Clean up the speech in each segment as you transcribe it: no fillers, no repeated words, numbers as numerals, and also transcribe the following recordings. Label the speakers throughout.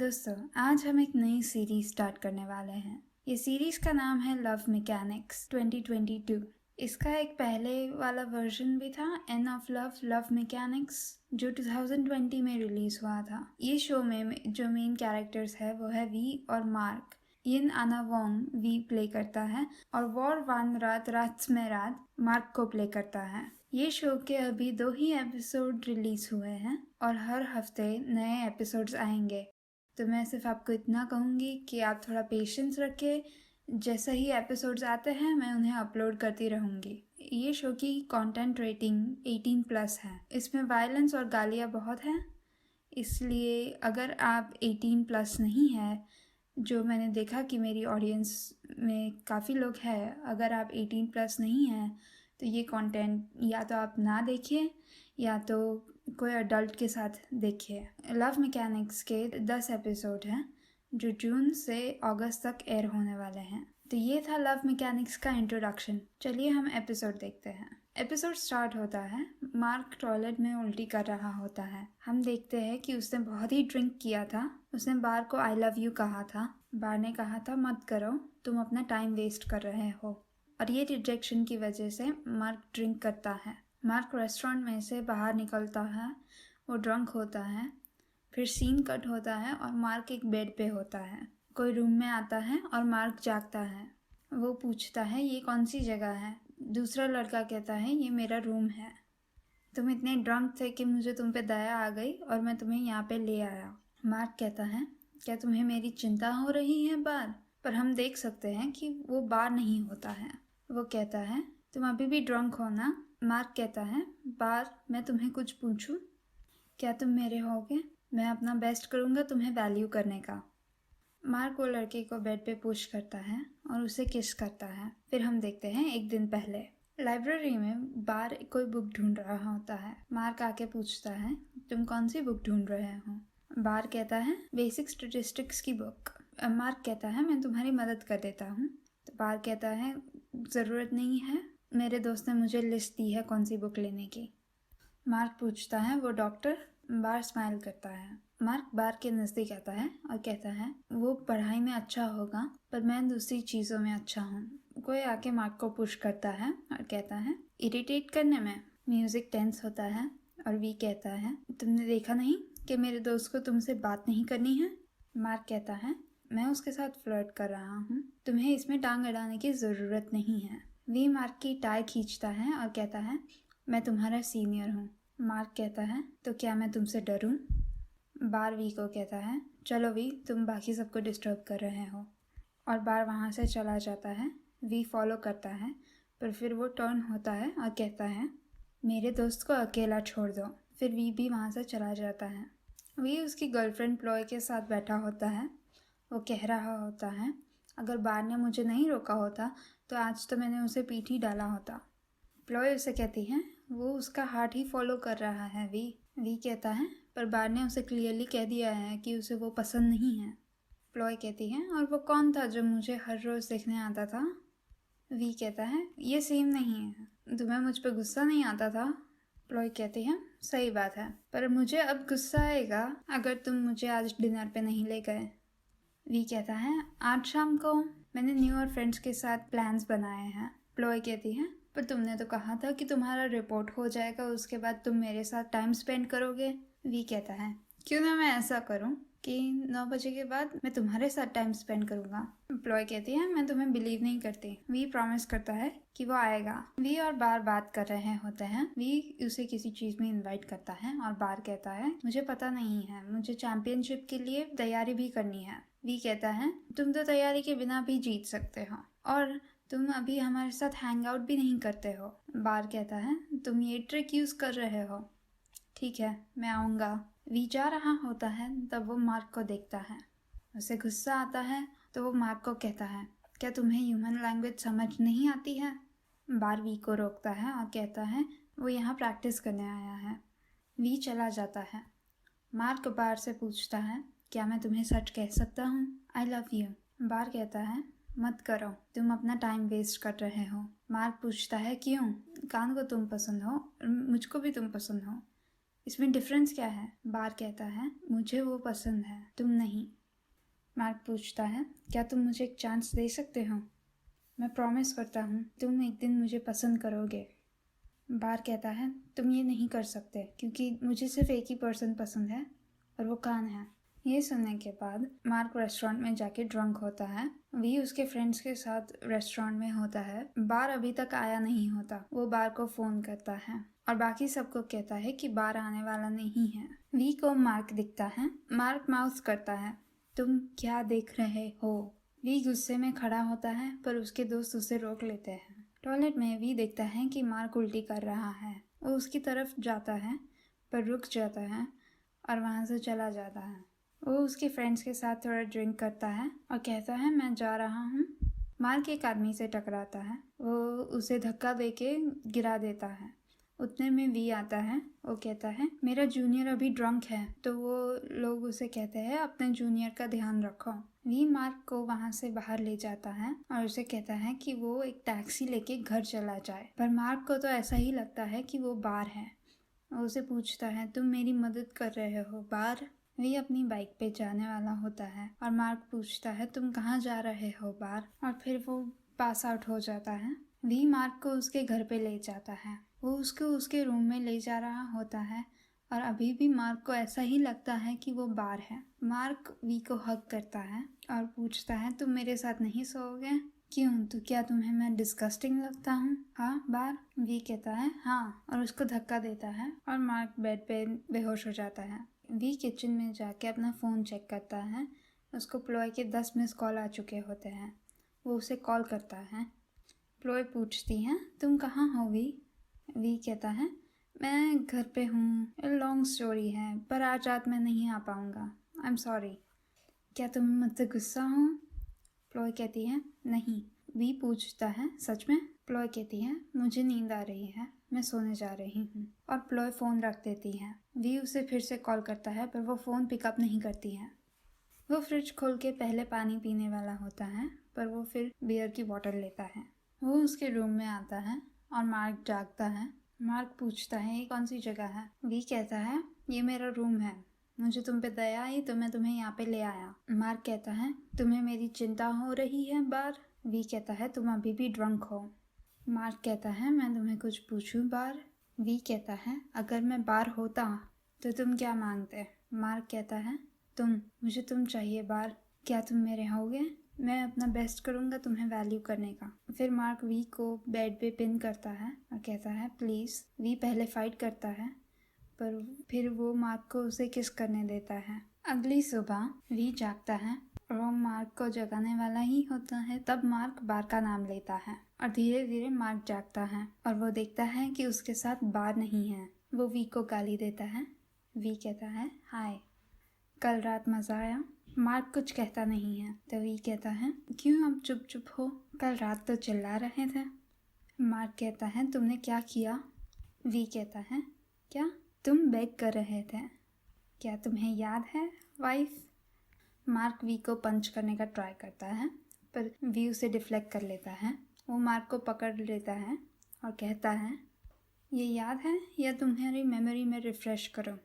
Speaker 1: दोस्तों, आज हम एक नई सीरीज स्टार्ट करने वाले हैं। ये सीरीज का नाम है लव मैकेनिक्स 2022। इसका एक पहले वाला वर्जन भी था, एंड ऑफ लव मैकेनिक्स, जो 2020 में रिलीज हुआ था। ये शो में जो मेन कैरेक्टर्स है वो है वी और मार्क। यिन आना वोंग वी प्ले करता है और वॉर वान रात में रात मार्क को प्ले करता है। ये शो के अभी 2 ही एपिसोड रिलीज हुए हैं और हर हफ्ते नए एपिसोड्स आएंगे। तो मैं सिर्फ आपको इतना कहूँगी कि आप थोड़ा पेशेंस रखें। जैसे ही एपिसोड्स आते हैं मैं उन्हें अपलोड करती रहूँगी। ये शो की कंटेंट रेटिंग 18+ है। इसमें वायलेंस और गालियाँ बहुत हैं, इसलिए अगर आप 18+ नहीं है, जो मैंने देखा कि मेरी ऑडियंस में काफ़ी लोग हैं, अगर आप 18+ नहीं हैं तो ये कंटेंट या तो आप ना देखिए या तो कोई अडल्ट के साथ देखिए। लव मैकेनिक्स के 10 एपिसोड हैं जो जून से अगस्त तक एयर होने वाले हैं। तो ये था लव मैकेनिक्स का इंट्रोडक्शन। चलिए हम एपिसोड देखते हैं। एपिसोड स्टार्ट होता है, मार्क टॉयलेट में उल्टी कर रहा होता है। हम देखते हैं कि उसने बहुत ही ड्रिंक किया था। उसने बार को आई लव यू कहा था। बार ने कहा था मत करो, तुम अपना टाइम वेस्ट कर रहे हो। और ये रिजेक्शन की वजह से मार्क ड्रिंक करता है। मार्क रेस्टोरेंट में से बाहर निकलता है, वो ड्रंक होता है। फिर सीन कट होता है और मार्क एक बेड पे होता है। कोई रूम में आता है और मार्क जागता है। वो पूछता है ये कौन सी जगह है। दूसरा लड़का कहता है ये मेरा रूम है। तुम इतने ड्रंक थे कि मुझे तुम पे दया आ गई और मैं तुम्हें यहाँ पे ले आया। मार्क कहता है क्या तुम्हें मेरी चिंता हो रही है बार? पर हम देख सकते हैं कि वो बार नहीं होता है। वो कहता है तुम अभी भी ड्रंक हो ना? मार्क कहता है बार मैं तुम्हें कुछ पूछूं? क्या तुम मेरे होगे? मैं अपना बेस्ट करूँगा तुम्हें वैल्यू करने का। मार्क वो लड़के को बेड पे पुश करता है और उसे किस करता है। फिर हम देखते हैं एक दिन पहले लाइब्रेरी में बार कोई बुक ढूंढ रहा होता है। मार्क आके पूछता है तुम कौन सी बुक ढूंढ रहे हो? बार कहता है बेसिक स्टैटिस्टिक्स की बुक। मार्क कहता है मैं तुम्हारी मदद कर देता हूँ। तो बार कहता है ज़रूरत नहीं है, मेरे दोस्त ने मुझे लिस्ट दी है कौन सी बुक लेने की। मार्क पूछता है वो डॉक्टर? बार स्माइल करता है। मार्क बार के नज़दीक आता है और कहता है वो पढ़ाई में अच्छा होगा पर मैं दूसरी चीज़ों में अच्छा हूँ। कोई आके मार्क को पुश करता है और कहता है इरिटेट करने में। म्यूज़िक टेंस होता है और वी कहता है तुमने देखा नहीं कि मेरे दोस्त को तुमसे बात नहीं करनी है? मार्क कहता है मैं उसके साथ फ्लर्ट कर रहा हूँ, तुम्हें इसमें टांग अड़ाने की ज़रूरत नहीं है। वी मार्क की टाई खींचता है और कहता है मैं तुम्हारा सीनियर हूँ। मार्क कहता है तो क्या मैं तुमसे डरूं? बार वी को कहता है चलो वी, तुम बाकी सबको डिस्टर्ब कर रहे हो। और बार वहाँ से चला जाता है। वी फॉलो करता है पर फिर वो टर्न होता है और कहता है मेरे दोस्त को अकेला छोड़ दो। फिर वी भी वहाँ से चला जाता है। वी उसकी गर्लफ्रेंड प्लॉय के साथ बैठा होता है। वो कह रहा होता है अगर बार ने मुझे नहीं रोका होता तो आज तो मैंने उसे पीठ ही डाला होता। प्लॉय उसे कहती है वो उसका हार्ट ही फॉलो कर रहा है। वी कहता है पर बार ने उसे क्लियरली कह दिया है कि उसे वो पसंद नहीं है। प्लॉय कहती है और वो कौन था जो मुझे हर रोज़ देखने आता था? वी कहता है ये सेम नहीं है। तुम्हें मुझ पर गुस्सा नहीं आता था? प्लॉय कहती है सही बात है, पर मुझे अब गुस्सा आएगा अगर तुम मुझे आज डिनर पे नहीं ले गए। वी कहता है आज शाम को मैंने न्यू ईयर फ्रेंड्स के साथ प्लान्स बनाए हैं। प्लॉय कहती है पर तुमने तो कहा था कि तुम्हारा रिपोर्ट हो जाएगा, उसके बाद तुम मेरे साथ टाइम स्पेंड करोगे। वी कहता है क्यों ना मैं ऐसा करूं कि 9 बजे के बाद मैं तुम्हारे साथ टाइम स्पेंड करूंगा। प्लॉय कहती है मैं तुम्हें बिलीव नहीं करती। वी प्रॉमिस करता है कि वो आएगा। वी और बार बात कर रहे होते हैं। वी उसे किसी चीज में इनवाइट करता है और बार कहता है मुझे पता नहीं है, मुझे चैंपियनशिप के लिए तैयारी भी करनी है। वी कहता है तुम तो तैयारी के बिना भी जीत सकते हो और तुम अभी हमारे साथ हैंग आउट भी नहीं करते हो। बार कहता है तुम ये ट्रिक यूज कर रहे हो। ठीक है मैं आऊँगा। वी जा रहा होता है तब वो मार्क को देखता है। उसे गुस्सा आता है तो वो मार्क को कहता है क्या तुम्हें ह्यूमन लैंग्वेज समझ नहीं आती है? बार वी को रोकता है और कहता है वो यहाँ प्रैक्टिस करने आया है। वी चला जाता है। मार्क बार से पूछता है क्या मैं तुम्हें सच कह सकता हूँ? I love you. बार कहता है मत करो, तुम अपना टाइम वेस्ट कर रहे हो। मार्क पूछता है क्यों? कान को तुम पसंद हो और मुझको भी तुम पसंद हो। इसमें डिफरेंस क्या है? बार कहता है मुझे वो पसंद है, तुम नहीं। मार्क पूछता है क्या तुम मुझे एक चांस दे सकते हो? मैं प्रॉमिस करता हूँ तुम एक दिन मुझे पसंद करोगे। बार कहता है तुम ये नहीं कर सकते क्योंकि मुझे सिर्फ एक ही पर्सन पसंद है और वो कान है। ये सुनने के बाद मार्क रेस्टोरेंट में जाके ड्रंक होता है। वी उसके फ्रेंड्स के साथ रेस्टोरेंट में होता है। बार अभी तक आया नहीं होता। वो बार को फोन करता है और बाकी सबको कहता है कि बार आने वाला नहीं है। वी को मार्क दिखता है। मार्क माउथ करता है तुम क्या देख रहे हो? वी गुस्से में खड़ा होता है पर उसके दोस्त उसे रोक लेते हैं। टॉयलेट में वी देखता है कि मार्क उल्टी कर रहा है। वो उसकी तरफ जाता है पर रुक जाता है और वहाँ से चला जाता है। वो उसके फ्रेंड्स के साथ थोड़ा ड्रिंक करता है और कहता है मैं जा रहा हूँ। मार्क एक आदमी से टकराता है। वो उसे धक्का देके गिरा देता है। उतने में वी आता है। वो कहता है मेरा जूनियर अभी ड्रंक है। तो वो लोग उसे कहते हैं अपने जूनियर का ध्यान रखो। वी मार्क को वहाँ से बाहर ले जाता है और उसे कहता है कि वो एक टैक्सी लेके घर चला जाए। पर मार्क को तो ऐसा ही लगता है कि वो बार है। वो उसे पूछता है तुम मेरी मदद कर रहे हो बार? वी अपनी बाइक पे जाने वाला होता है और मार्क पूछता है तुम कहाँ जा रहे हो बार? और फिर वो पास आउट हो जाता है। वी मार्क को उसके घर पे ले जाता है। वो उसको उसके रूम में ले जा रहा होता है और अभी भी मार्क को ऐसा ही लगता है कि वो बार है। मार्क वी को हग करता है और पूछता है तुम मेरे साथ नहीं सोओगे? क्यों? तो क्या तुम्हें मैं डिस्गस्टिंग लगता हूँ? हाँ बार? वी कहता है हाँ और उसको धक्का देता है और मार्क बेड पे बेहोश हो जाता है। वी किचन में जाके अपना फ़ोन चेक करता है। उसको प्लॉय के 10 मिस कॉल आ चुके होते हैं। वो उसे कॉल करता है। प्लॉय पूछती है तुम कहाँ हो वी? वी कहता है मैं घर पे हूँ। लॉन्ग स्टोरी है पर आज रात मैं नहीं आ पाऊँगा। I am sorry. क्या तुम मुझसे गुस्सा हो? प्लॉय कहती है नहीं। वी पूछता है सच में? प्लॉय कहती है मुझे नींद आ रही है, मैं सोने जा रही हूँ। और प्लॉय फ़ोन रख देती है। वी उसे फिर से कॉल करता है पर वो फ़ोन पिकअप नहीं करती है। वो फ्रिज खोल के पहले पानी पीने वाला होता है पर वो फिर बियर की बॉटल लेता है। वो उसके रूम में आता है और मार्क जागता है। मार्क पूछता है ये कौन सी जगह है? वी कहता है ये मेरा रूम है, मुझे तुम पे दया आई तो मैं तुम्हें यहाँ पे ले आया। मार्क कहता है तुम्हें मेरी चिंता हो रही है बार? वी कहता है तुम अभी भी ड्रंक हो। मार्क कहता है मैं तुम्हें कुछ पूछूं बार? वी कहता है अगर मैं बार होता तो तुम क्या मांगते? मार्क कहता है मुझे तुम चाहिए बार। क्या तुम मेरे होगे? मैं अपना बेस्ट करूँगा तुम्हें वैल्यू करने का। फिर मार्क वी को बेड पे पिन करता है और कहता है प्लीज़। वी पहले फाइट करता है पर फिर वो मार्क को उसे किस करने देता है। अगली सुबह वी जागता है और वो मार्क को जगाने वाला ही होता है। तब मार्क बार का नाम लेता है और धीरे धीरे मार्क जागता है और वो देखता है कि उसके साथ बार नहीं है। वो वी को गाली देता है। वी कहता है हाय, कल रात मज़ा आया? मार्क कुछ कहता नहीं है तो वी कहता है क्यों अब चुप चुप हो? कल रात तो चिल्ला रहे थे। मार्क कहता है तुमने क्या किया? वी कहता है क्या? तुम बेग कर रहे थे, क्या तुम्हें याद है वाइफ? मार्क वी को पंच करने का ट्राई करता है पर वी उसे डिफ्लेक्ट कर लेता है। वो मार्क को पकड़ लेता है और कहता है ये याद है या तुम्हारी मेमोरी में रिफ़्रेश करो।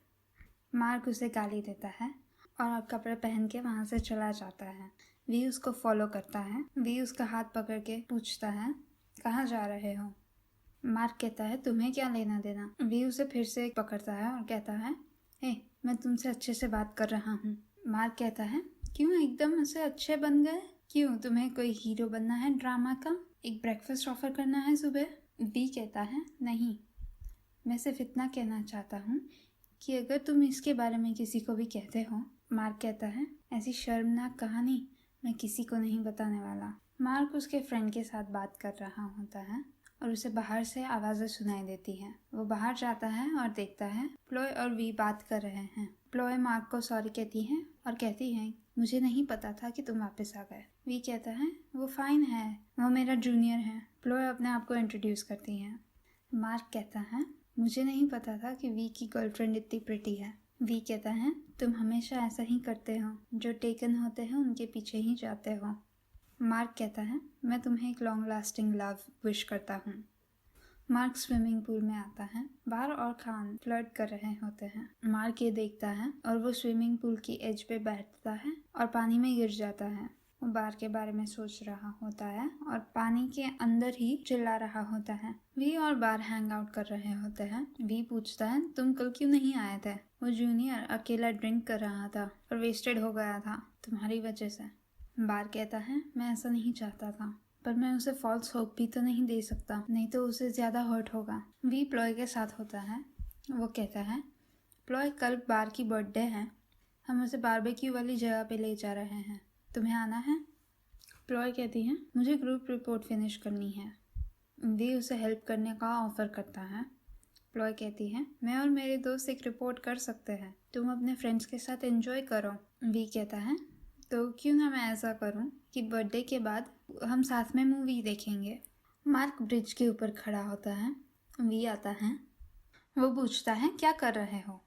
Speaker 1: मार्क उसे गाली देता है और कपड़े पहन के वहाँ से चला जाता है। वी उसको फॉलो करता है। वी उसका हाथ पकड़ के पूछता है कहाँ जा रहे हो? मार्क कहता है तुम्हें क्या लेना देना? वी उसे फिर से पकड़ता है और कहता है मैं तुमसे अच्छे से बात कर रहा हूँ। मार्क कहता है क्यों एकदम से अच्छे बन गए? क्यों तुम्हें कोई हीरो बनना है ड्रामा का? एक ब्रेकफास्ट ऑफर करना है सुबह? वी कहता है नहीं, मैं सिर्फ इतना कहना चाहता हूँ कि अगर तुम इसके बारे में किसी को भी कहते हो। मार्क कहता है ऐसी शर्मनाक कहानी मैं किसी को नहीं बताने वाला। मार्क उसके फ्रेंड के साथ बात कर रहा होता है और उसे बाहर से आवाज़ें सुनाई देती हैं। वो बाहर जाता है और देखता है प्लॉय और वी बात कर रहे हैं। प्लॉय मार्क को सॉरी कहती है और कहती है मुझे नहीं पता था कि तुम वापस आ गए। वी कहता है वो फाइन है, वो मेरा जूनियर है। प्लॉय अपने आप को इंट्रोड्यूस करती है। मार्क कहता है मुझे नहीं पता था कि वी की गर्लफ्रेंड इतनी प्रिटी है। वी कहता है तुम हमेशा ऐसा ही करते हो, जो टेकन होते हैं उनके पीछे ही जाते हो। मार्क कहता है मैं तुम्हें एक लॉन्ग लास्टिंग लव विश करता हूँ। मार्क स्विमिंग पूल में आता है। बार और खान फ्लर्ट कर रहे होते हैं। मार्क ये देखता है और वो स्विमिंग पूल की एज पे बैठता है और पानी में गिर जाता है। वो बार के बारे में सोच रहा होता है और पानी के अंदर ही चिल्ला रहा होता है। वी और बार हैंग आउट कर रहे होते हैं। वी पूछता है, तुम कल क्यों नहीं आए थे? वो जूनियर अकेला ड्रिंक कर रहा था और वेस्टेड हो गया था तुम्हारी वजह से। बार कहता है, मैं ऐसा नहीं चाहता था, पर मैं उसे फॉल्स होप भी तो नहीं दे सकता, नहीं तो उसे ज्यादा हर्ट होगा। वी प्लॉय के साथ होता है। वो कहता है, प्लॉय कल बार की बर्थडे है, हम उसे बारबेक्यू वाली जगह पे ले जा रहे हैं, तुम्हें आना है? प्लॉय कहती है, मुझे ग्रुप रिपोर्ट फिनिश करनी है। वी उसे हेल्प करने का ऑफर करता है। प्लॉय कहती है, मैं और मेरे दोस्त एक रिपोर्ट कर सकते हैं, तुम अपने फ्रेंड्स के साथ एंजॉय करो। वी कहता है, तो क्यों ना मैं ऐसा करूं कि बर्थडे के बाद हम साथ में मूवी देखेंगे। मार्क ब्रिज के ऊपर खड़ा होता है। वी आता है। वो पूछता है, क्या कर रहे हो?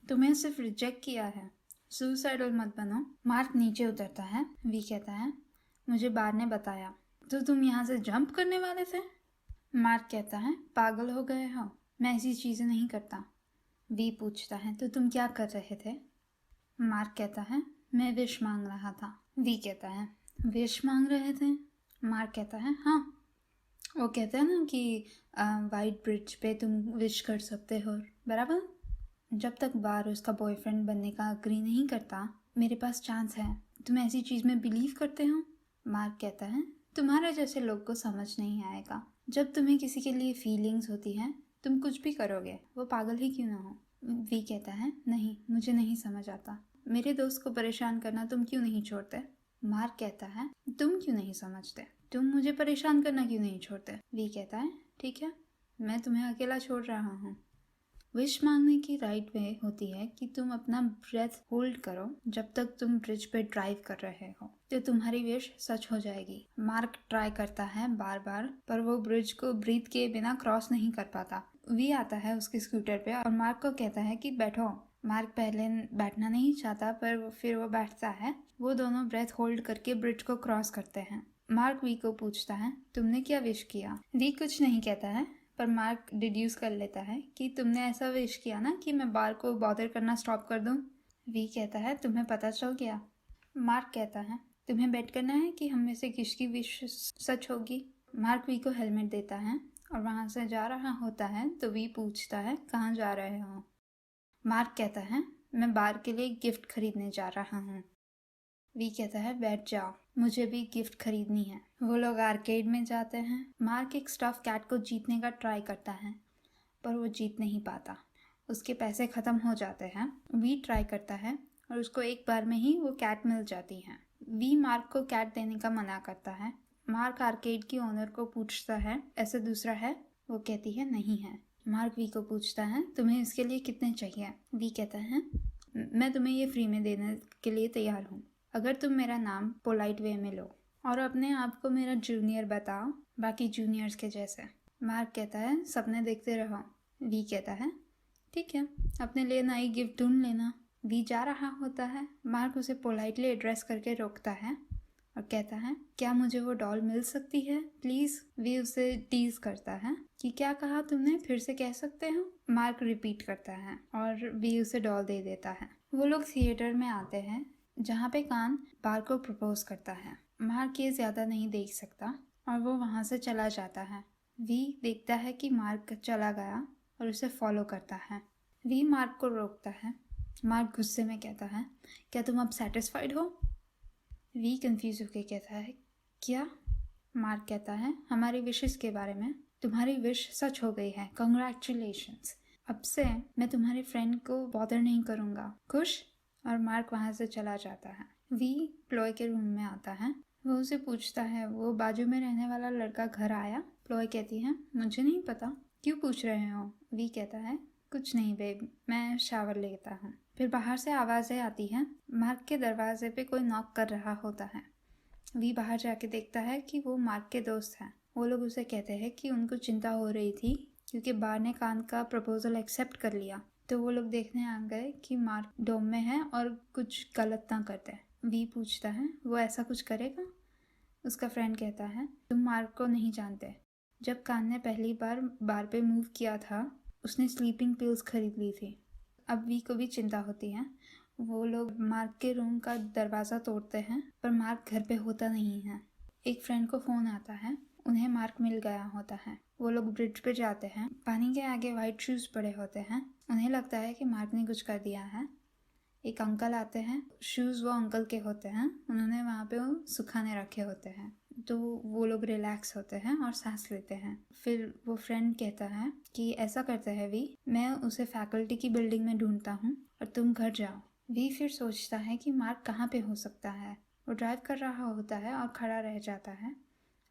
Speaker 1: तुम्हें सिर्फ रिजेक्ट किया है, सुसाइडल मत बनो। मार्क नीचे उतरता है। वी कहता है, मुझे बार ने बताया। तो तुम यहाँ से जंप करने वाले थे? मार्क कहता है, पागल हो गए हो, मैं ऐसी चीजें नहीं करता। वी पूछता है, तो तुम क्या कर रहे थे? मार्क कहता है, मैं विश मांग रहा था। वी कहता है, विश मांग रहे थे? मार्क कहता है, हाँ। वो कहते हैं ना कि वाइट ब्रिज पे तुम विश कर सकते हो, बराबर। जब तक बार उसका बॉयफ्रेंड बनने का अग्री नहीं करता, मेरे पास चांस है। तुम ऐसी चीज में बिलीव करते हो? मार्क कहता है, तुम्हारे जैसे लोग को समझ नहीं आएगा। जब तुम्हें किसी के लिए फीलिंग्स होती हैं, तुम कुछ भी करोगे, वो पागल ही क्यों ना हो। वी कहता है, नहीं, मुझे नहीं समझ आता। मेरे दोस्त को परेशान करना तुम क्यों नहीं छोड़ते? मार्क कहता है, तुम क्यों नहीं समझते? तुम मुझे परेशान करना क्यों नहीं छोड़ते? वी कहता है, ठीक है, मैं तुम्हें अकेला छोड़ रहा हूँ। विश मांगने की राइट वे होती है कि तुम अपना ब्रेथ होल्ड करो जब तक तुम ब्रिज पे ड्राइव कर रहे हो, तो तुम्हारी विश सच हो जाएगी। मार्क ट्राई करता है बार बार, पर वो ब्रिज को ब्रीथ किए बिना क्रॉस नहीं कर पाता। वी आता है उसके स्कूटर पे और मार्क को कहता है कि बैठो। मार्क पहले बैठना नहीं चाहता, पर फिर वो बैठता है। वो दोनों ब्रेथ होल्ड करके ब्रिज को क्रॉस करते हैं। मार्क वी को पूछता है, तुमने क्या विश किया? वी कुछ नहीं कहता है, पर मार्क डिड्यूस कर लेता है कि तुमने ऐसा विश किया ना कि मैं बार को बॉदर करना स्टॉप कर दूं। वी कहता है, तुम्हें पता चल गया? मार्क कहता है, तुम्हें बेट करना है कि हम में से किसकी विश सच होगी। मार्क वी को हेलमेट देता है और वहां से जा रहा होता है। तो वी पूछता है, कहाँ जा रहे हो? मार्क कहता है, मैं बार के लिए गिफ्ट खरीदने जा रहा हूँ। वी कहता है, बैठ जाओ, मुझे भी गिफ्ट खरीदनी है। वो लोग आर्केड में जाते हैं। मार्क एक स्टफ कैट को जीतने का ट्राई करता है, पर वो जीत नहीं पाता। उसके पैसे खत्म हो जाते हैं। वी ट्राई करता है और उसको एक बार में ही वो कैट मिल जाती है। वी मार्क को कैट देने का मना करता है। मार्क आर्केड की ओनर को पूछता है, ऐसा दूसरा है? वो कहती है, नहीं है। मार्क वी को पूछता है, तुम्हें इसके लिए कितने चाहिए? वी कहता है, मैं तुम्हें ये फ्री में देने के लिए तैयार हूँ, अगर तुम मेरा नाम पोलाइट वे में लो और अपने आप को मेरा जूनियर बताओ, बाकी जूनियर्स के जैसे। मार्क कहता है, सपने देखते रहो। वी कहता है, ठीक है, अपने लिए नई गिफ्ट ढूंढ लेना। वी जा रहा होता है। मार्क उसे पोलाइटली एड्रेस करके रोकता है और कहता है, क्या मुझे वो डॉल मिल सकती है प्लीज? वी उसे टीज करता है कि क्या कहा तुमने, फिर से कह सकते हो? मार्क रिपीट करता है और वी उसे डॉल दे देता है। वो लोग थिएटर में आते हैं जहाँ पे कान बार को प्रपोज करता है। मार्क ये ज्यादा नहीं देख सकता और वो वहां से चला जाता है। वी देखता है कि मार्क चला गया और उसे फॉलो करता है। वी मार्क को रोकता है। मार्क गुस्से में कहता है, क्या तुम अब सेटिस्फाइड हो? वी कंफ्यूज होकर कहता है, क्या? मार्क कहता है, हमारी विशेस के बारे में। तुम्हारी विश सच हो गई है, कंग्रेचुलेशंस। अब से मैं तुम्हारे फ्रेंड को बॉदर नहीं करूँगा, खुश? और मार्क वहाँ से चला जाता है। वी प्लॉय के रूम में आता है। वो उसे पूछता है, वो बाजू में रहने वाला लड़का घर आया? प्लॉय कहती है, मुझे नहीं पता, क्यों पूछ रहे हो? वी कहता है, कुछ नहीं बेब, मैं शावर लेता हूँ। फिर बाहर से आवाज़ें आती हैं। मार्क के दरवाजे पे कोई नॉक कर रहा होता है। वी बाहर जाके देखता है कि वो मार्क के दोस्त हैं। वो लोग उसे कहते हैं कि उनको चिंता हो रही थी क्योंकि बार ने कान का प्रपोजल एक्सेप्ट कर लिया। तो वो लोग देखने आ गए कि मार्क डोम में है और कुछ गलत ना करते। वी पूछता है, वो ऐसा कुछ करेगा? उसका फ्रेंड कहता है, तुम मार्क को नहीं जानते, जब कान ने पहली बार बार पे मूव किया था उसने स्लीपिंग पिल्स खरीद ली थी। अब वी को भी चिंता होती है। वो लोग मार्क के रूम का दरवाज़ा तोड़ते हैं पर मार्क घर पे होता नहीं है। एक फ्रेंड को फ़ोन आता है, उन्हें मार्क मिल गया होता है। वो लोग ब्रिज पे जाते हैं। पानी के आगे वाइट शूज़ पड़े होते हैं। उन्हें लगता है कि मार्क ने कुछ कर दिया है। एक अंकल आते हैं, शूज़ वो अंकल के होते हैं, उन्होंने वहाँ पे वो सुखाने रखे होते हैं। तो वो लोग रिलैक्स होते हैं और सांस लेते हैं। फिर वो फ्रेंड कहता है कि ऐसा करते हैं वी, मैं उसे फैकल्टी की बिल्डिंग में ढूंढता हूँ और तुम घर जाओ। वी फिर सोचता है कि मार्क कहाँ पे हो सकता है। वो ड्राइव कर रहा होता है और खड़ा रह जाता है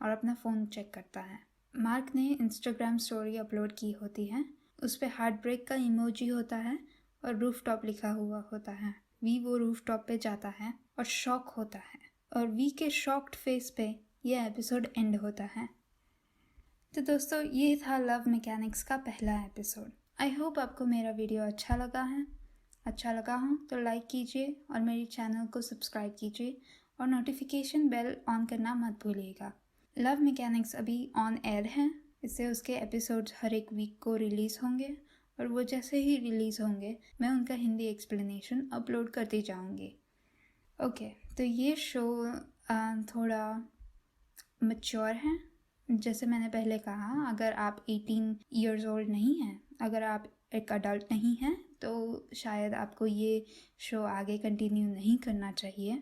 Speaker 1: और अपना फ़ोन चेक करता है। मार्क ने इंस्टाग्राम स्टोरी अपलोड की होती है। उस पर हार्ट ब्रेक का इमोजी होता है और रूफ टॉप लिखा हुआ होता है। वी वो रूफ टॉप पे जाता है और शॉक होता है और वी के शॉक्ड फेस पे ये एपिसोड एंड होता है। तो दोस्तों ये था लव मैकेनिक्स का पहला एपिसोड। आई होप आपको मेरा वीडियो अच्छा लगा है। अच्छा लगा हो तो लाइक कीजिए और मेरे चैनल को सब्सक्राइब कीजिए और नोटिफिकेशन बेल ऑन करना मत भूलिएगा। लव मैकेनिक्स अभी ऑन एयर है, इससे उसके एपिसोड्स हर एक वीक को रिलीज़ होंगे और वो जैसे ही रिलीज़ होंगे मैं उनका हिंदी एक्सप्लेनेशन अपलोड करती जाऊंगी। ओके, तो ये शो थोड़ा मैच्योर है। जैसे मैंने पहले कहा, अगर आप 18 इयर्स ओल्ड नहीं हैं, अगर आप एक अडल्ट नहीं हैं तो शायद आपको ये शो आगे कंटिन्यू नहीं करना चाहिए।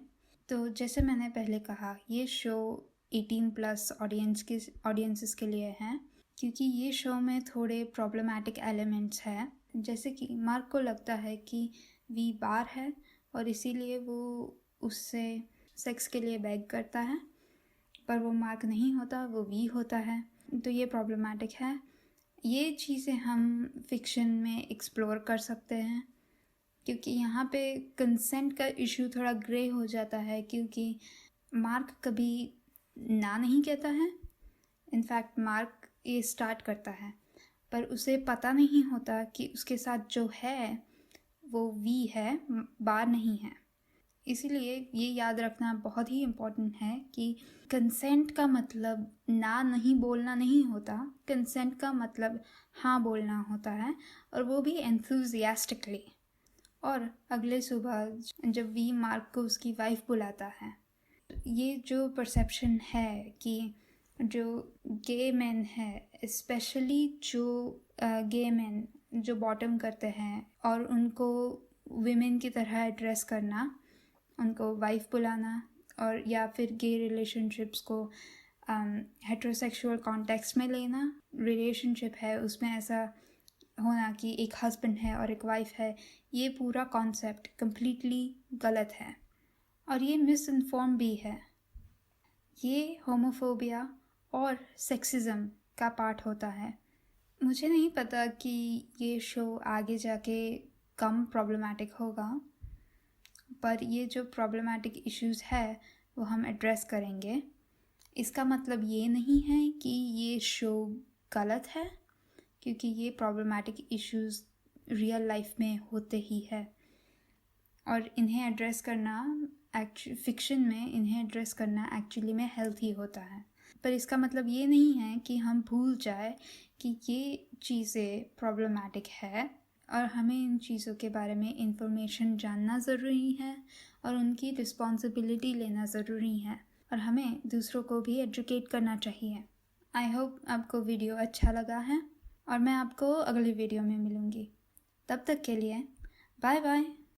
Speaker 1: तो जैसे मैंने पहले कहा, ये शो 18+ ऑडियंसेस के लिए है क्योंकि ये शो में थोड़े प्रॉब्लमैटिक एलिमेंट्स हैं। जैसे कि मार्क को लगता है कि वी बार है और इसीलिए वो उससे सेक्स के लिए बेग करता है, पर वो मार्क नहीं होता, वो वी होता है। तो ये प्रॉब्लमैटिक है। ये चीज़ें हम फिक्शन में एक्सप्लोर कर सकते हैं क्योंकि यहाँ पे कंसेंट का इशू थोड़ा ग्रे हो जाता है क्योंकि मार्क कभी ना नहीं कहता है। इनफैक्ट मार्क ये स्टार्ट करता है पर उसे पता नहीं होता कि उसके साथ जो है वो वी है, बार नहीं है। इसीलिए ये याद रखना बहुत ही इम्पोर्टेंट है कि कंसेंट का मतलब ना नहीं बोलना नहीं होता। कंसेंट का मतलब हाँ बोलना होता है और वो भी एंथुजियास्टिकली। और अगले सुबह जब वी मार्क को उसकी वाइफ बुलाता है, ये जो परसेप्शन है कि जो गे मैन है, स्पेशली जो गे मैन जो बॉटम करते हैं और उनको विमेन की तरह एड्रेस करना, उनको वाइफ बुलाना और या फिर गे रिलेशनशिप्स को हेट्रोसेक्सुअल कॉन्टेक्स्ट में लेना, रिलेशनशिप है उसमें ऐसा होना कि एक हस्बैंड है और एक वाइफ है, ये पूरा कॉन्सेप्ट कम्प्लीटली गलत है और ये मिस इन्फॉर्म भी है। ये होमोफोबिया और सेक्सिज्म का पार्ट होता है। मुझे नहीं पता कि ये शो आगे जाके कम प्रॉब्लमैटिक होगा, पर ये जो प्रॉब्लमैटिक इश्यूज़ है वो हम एड्रेस करेंगे। इसका मतलब ये नहीं है कि ये शो गलत है क्योंकि ये प्रॉब्लमैटिक इश्यूज़ रियल लाइफ में होते ही है और इन्हें एड्रेस करना फिक्शन में इन्हें एड्रेस करना एक्चुअली में हेल्थी होता है। पर इसका मतलब ये नहीं है कि हम भूल जाए कि ये चीज़ें प्रॉब्लमैटिक है और हमें इन चीज़ों के बारे में इंफॉर्मेशन जानना ज़रूरी है और उनकी रिस्पॉन्सिबिलिटी लेना ज़रूरी है और हमें दूसरों को भी एजुकेट करना चाहिए। आई होप आपको वीडियो अच्छा लगा है और मैं आपको अगली वीडियो में मिलूँगी। तब तक के लिए बाय बाय।